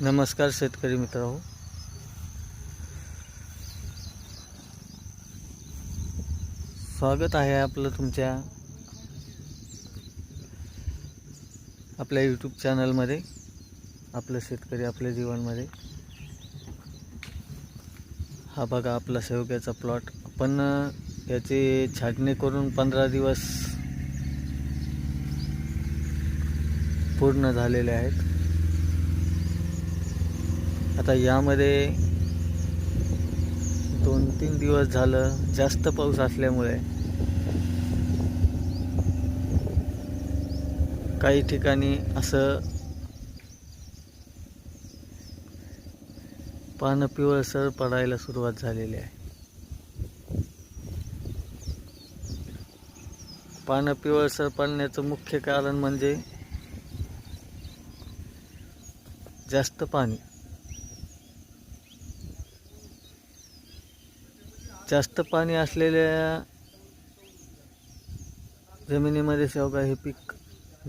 नमस्कार शेतकरी मित्रांनो, स्वागत आहे आपलं तुमच्या आपल्या यूट्यूब चॅनलमध्ये, आपलं शेतकरी आपल्या जीवनमध्ये। हा बघा आपला शेवग्याचा प्लॉट। आपण याची छाटणी करून 15 दिवस पूर्ण झालेले आहेत। आता यामध्ये 2-3 दिवस झालं जास्त पाऊस असल्यामुळे काही ठिकाणी असं पानं पिवळसर पडायला सुरुवात झालेली आहे। पानं पिवळसर पडण्याचं मुख्य कारण म्हणजे जास्त पाणी। जास्त पाणी असलेल्या जमिनीमध्ये शेवगा हे पीक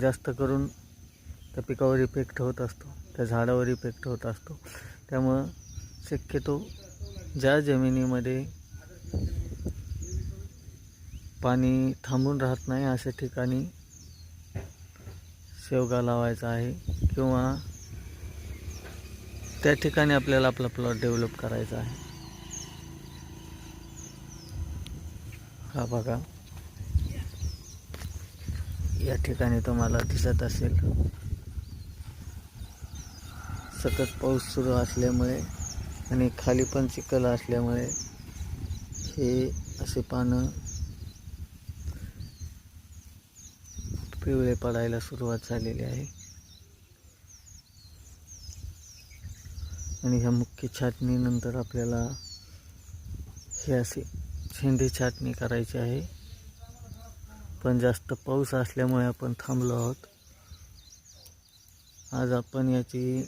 जास्त करून त्या पिकावर इफेक्ट होत असतो, त्या झाडावर इफेक्ट होत असतो। त्यामुळं शक्यतो ज्या जमिनीमध्ये पाणी थांबून राहत नाही अशा ठिकाणी शेवगा लावायचा आहे, किंवा त्या ठिकाणी आपल्याला आपला प्लॉट डेव्हलप करायचा आहे। हा बघा या ठिकाणी तुम्हाला दिसत असेल, सतत पाऊस सुरू असल्यामुळे आणि खाली पण चिखल असल्यामुळे हे असे पानं पिवळे पडायला सुरुवात झालेली आहे। आणि ह्या मुख्य छाटणीनंतर आपल्याला हे असे शेंडी छाटणी करायची आहे, पण जास्त पाऊस असल्यामुळे आपण थांबलो आहोत। आज आपण याची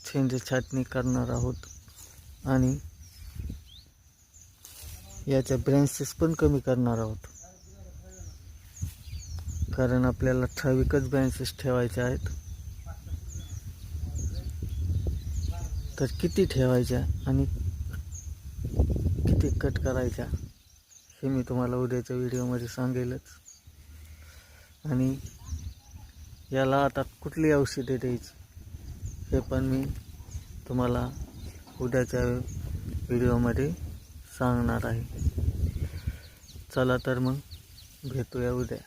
शेंडी छाटणी करणार आहोत आणि याच्या ब्रँचेस पण कमी करणार आहोत, कारण आपल्याला ठराविकच ब्रँचेस ठेवायचे आहेत। तर किती ठेवायच्या आणि किती कट करायच्या हे मी तुम्हाला उद्याच्या व्हिडिओमध्ये सांगेलच। आणि याला आता कुठली औषधे द्यायची हे पण मी तुम्हाला उद्याच्या व्हिडिओमध्ये सांगणार आहे। चला तर मग भेटूया उद्या।